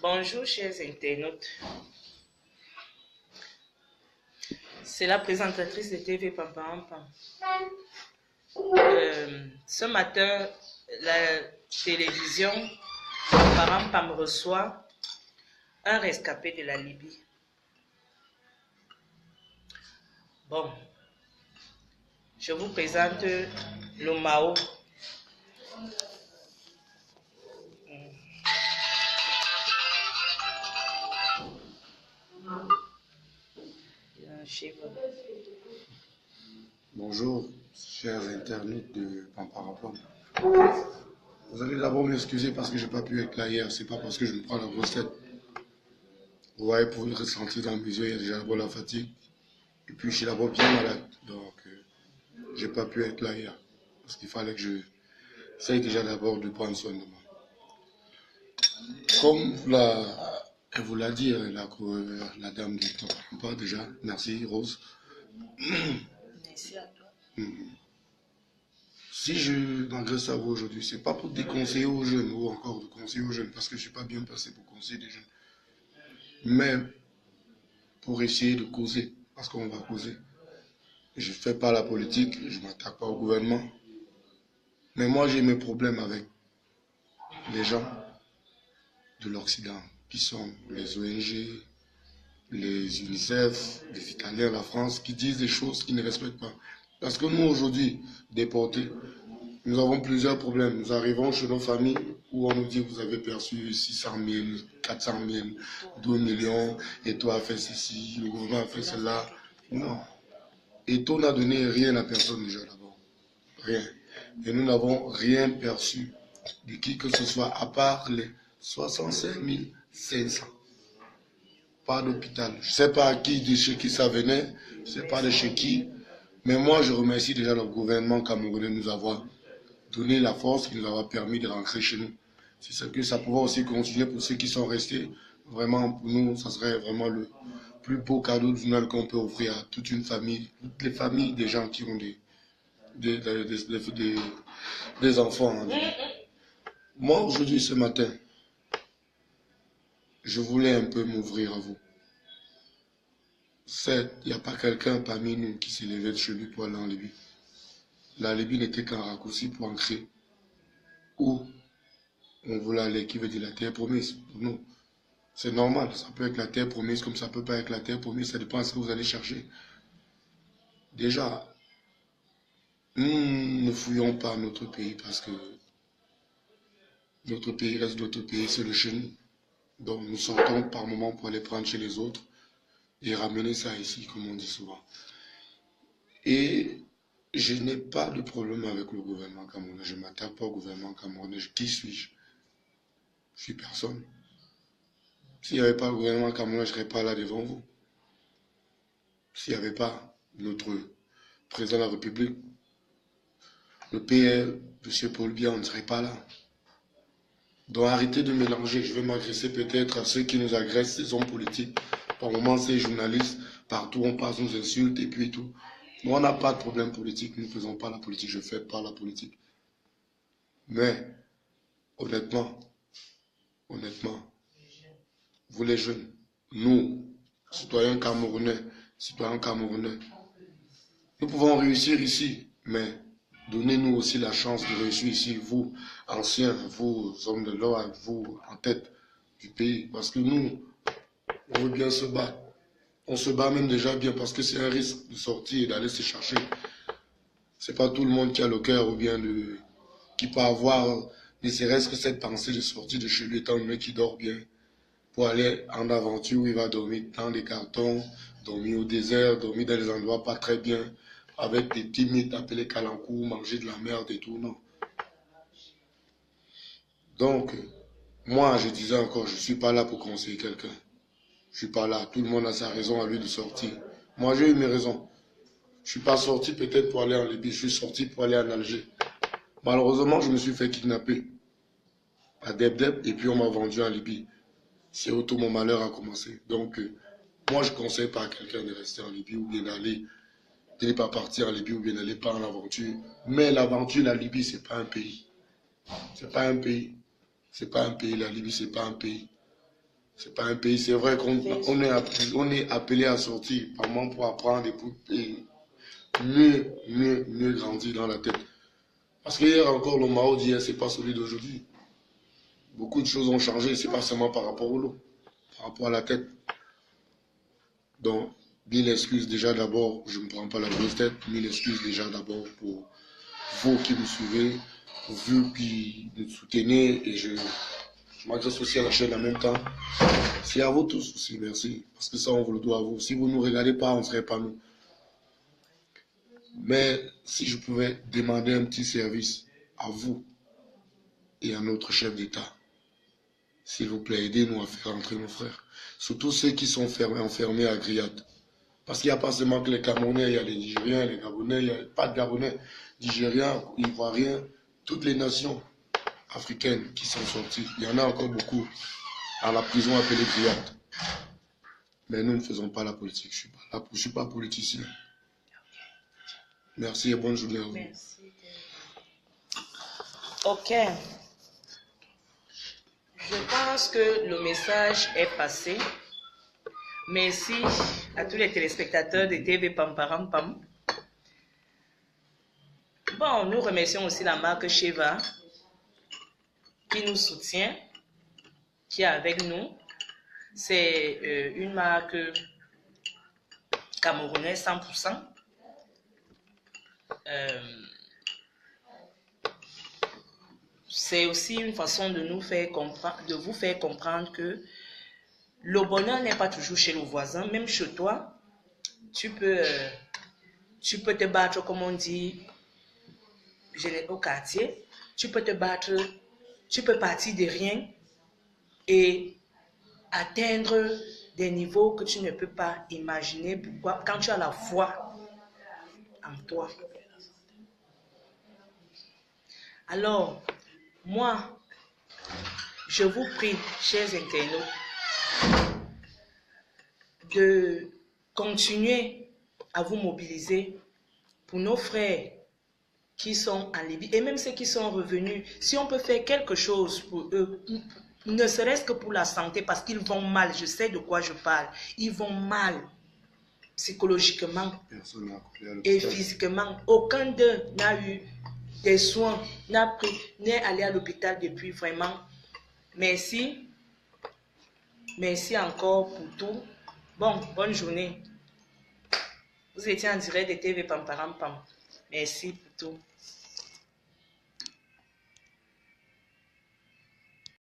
Bonjour chers internautes, c'est la présentatrice de TV Pam. Ce matin, la télévision Pam reçoit un rescapé de la Libye. Bon, je vous présente le Mao. Bonjour, chers internautes de Pam. Vous allez d'abord m'excuser parce que je n'ai pas pu être là hier. C'est pas parce que je me prends la grosse tête. Vous voyez, pour le ressentir dans mes yeux, il y a déjà d'abord la fatigue. Et puis, je suis d'abord bien malade. Donc, je n'ai pas pu être là hier. Parce qu'il fallait que je essaye déjà d'abord de prendre soin de moi. Comme elle vous l'a dit, la dame de Pam, déjà. Merci, Rose. Merci à toi. Si je m'adresse à vous aujourd'hui, ce n'est pas pour déconseiller aux jeunes ou encore de conseiller aux jeunes, parce que je ne suis pas bien passé pour conseiller des jeunes, mais pour essayer de causer, parce qu'on va causer. Je ne fais pas la politique, je ne m'attaque pas au gouvernement, mais moi j'ai mes problèmes avec les gens de l'Occident, qui sont les ONG, les UNICEF, les Italiens, la France, qui disent des choses qu'ils ne respectent pas. Parce que nous aujourd'hui, déportés, nous avons plusieurs problèmes. Nous arrivons chez nos familles où on nous dit vous avez perçu 600 000, 400 000, 2 millions, et toi a fait ceci, le gouvernement a fait cela. Non. Et toi n'a donné rien à personne déjà d'abord. Rien. Et nous n'avons rien perçu de qui que ce soit à part les 65 500. Pas d'hôpital. Je ne sais pas à qui, de chez qui ça venait, je ne sais pas de chez qui. Mais moi je remercie déjà le gouvernement camerounais de nous avoir donner la force qui nous aura permis de rentrer chez nous. C'est ce que ça pouvait aussi continuer pour ceux qui sont restés. Vraiment, pour nous, ça serait vraiment le plus beau cadeau de Noël qu'on peut offrir à toute une famille, toutes les familles des gens qui ont des enfants. Hein. Moi, aujourd'hui, ce matin, je voulais un peu m'ouvrir à vous. Certes, il n'y a pas quelqu'un parmi nous qui s'est levé de chez lui pour aller en Libye. La Libye n'était qu'un raccourci pour ancrer où on voulait aller, qui veut dire la terre promise pour nous. C'est normal, ça peut être la terre promise comme ça peut pas être la terre promise, ça dépend de ce que vous allez chercher. Déjà, nous ne fouillons pas notre pays parce que notre pays reste notre pays, c'est le chez nous. Donc nous sortons par moments pour aller prendre chez les autres et ramener ça ici, comme on dit souvent. Et je n'ai pas de problème avec le gouvernement camerounais, je ne m'attaque pas au gouvernement camerounais. Qui suis-je? Je suis personne. S'il n'y avait pas le gouvernement camerounais, je ne serais pas là devant vous. S'il n'y avait pas notre président de la République, le PR, M. Paul Biya, on ne serait pas là. Donc arrêtez de mélanger. Je vais m'adresser peut-être à ceux qui nous agressent, ces hommes politiques. Par moments, ces journalistes, partout on passe, nous insulte et puis tout. Nous, on n'a pas de problème politique. Nous ne faisons pas la politique. Je ne fais pas la politique. Mais, honnêtement, vous les jeunes, nous, citoyens camerounais, nous pouvons réussir ici, mais donnez-nous aussi la chance de réussir ici, vous, anciens, vous, hommes de loi, vous, en tête du pays, parce que nous, on veut bien se battre. On se bat même déjà bien, parce que c'est un risque de sortir et d'aller se chercher. C'est pas tout le monde qui a le cœur ou bien qui peut avoir, ne serait-ce que cette pensée de sortir de chez lui, étant donné qu'il dort bien, pour aller en aventure où il va dormir dans des cartons, dormir au désert, dormir dans des endroits pas très bien, avec des petits mythes appelés calankou, manger de la merde et tout, non. Donc, moi, je disais encore, je ne suis pas là pour conseiller quelqu'un. Je ne suis pas là. Tout le monde a sa raison à lui de sortir. Moi, j'ai eu mes raisons. Je ne suis pas sorti peut-être pour aller en Libye, je suis sorti pour aller en Alger. Malheureusement, je me suis fait kidnapper à Deb et puis on m'a vendu en Libye. C'est où tout mon malheur a commencé. Donc, moi, je ne conseille pas à quelqu'un de rester en Libye ou bien d'aller, de ne pas partir en Libye ou bien d'aller pas en aventure. Mais l'aventure, la Libye, ce n'est pas un pays. C'est pas un pays. C'est pas un pays. La Libye, c'est pas un pays. C'est pas un pays, c'est vrai qu'on est appelé à sortir par moment pour apprendre et mieux grandir dans la tête. Parce qu'hier encore, le Mao d'hier, c'est pas celui d'aujourd'hui. Beaucoup de choses ont changé, c'est pas seulement par rapport au lot, par rapport à la tête. Donc, mille excuses déjà d'abord, je ne prends pas la grosse tête, mille excuses déjà d'abord pour vous qui me suivez, pour vous qui me soutenez, et je m'adresse aussi à la chaîne en même temps. C'est à vous tous aussi, merci, parce que ça on vous le doit à vous. Si vous ne nous regardez pas, on ne serait pas nous. Mais si je pouvais demander un petit service à vous et à notre chef d'État, s'il vous plaît, aidez-nous à faire entrer nos frères. Surtout ceux qui sont enfermés à Griad. Parce qu'il n'y a pas seulement que les Camerounais, il y a les Nigériens, les Gabonais, il n'y a pas de Gabonais, Nigériens, Ivoiriens, toutes les nations africaines qui sont sorties. Il y en a encore beaucoup à la prison appelée Griad. Mais nous ne faisons pas la politique. Je ne suis pas politicien. Merci et bonne journée à vous. Merci. Ok. Je pense que le message est passé. Merci à tous les téléspectateurs de TV Pamparam Pam. Bon, nous remercions aussi la marque Sheva qui nous soutient, qui est avec nous. C'est une marque camerounaise 100%. C'est aussi une façon de nous faire comprendre, de vous faire comprendre que le bonheur n'est pas toujours chez le voisin, même chez toi. Tu peux te battre, comme on dit, au quartier. Tu peux te battre, tu peux partir de rien et atteindre des niveaux que tu ne peux pas imaginer. Pourquoi? Quand tu as la foi en toi. Alors, moi, je vous prie, chers internautes, de continuer à vous mobiliser pour nos frères qui sont en Libye et même ceux qui sont revenus. Si on peut faire quelque chose pour eux, ne serait-ce que pour la santé, parce qu'ils vont mal, je sais de quoi je parle, ils vont mal psychologiquement et physiquement. Aucun d'eux n'a eu des soins, n'est allé à l'hôpital depuis vraiment. Merci. Merci encore pour tout. Bon, bonne journée. Vous étiez en direct de TV Pamparam Pam. Merci pour tout.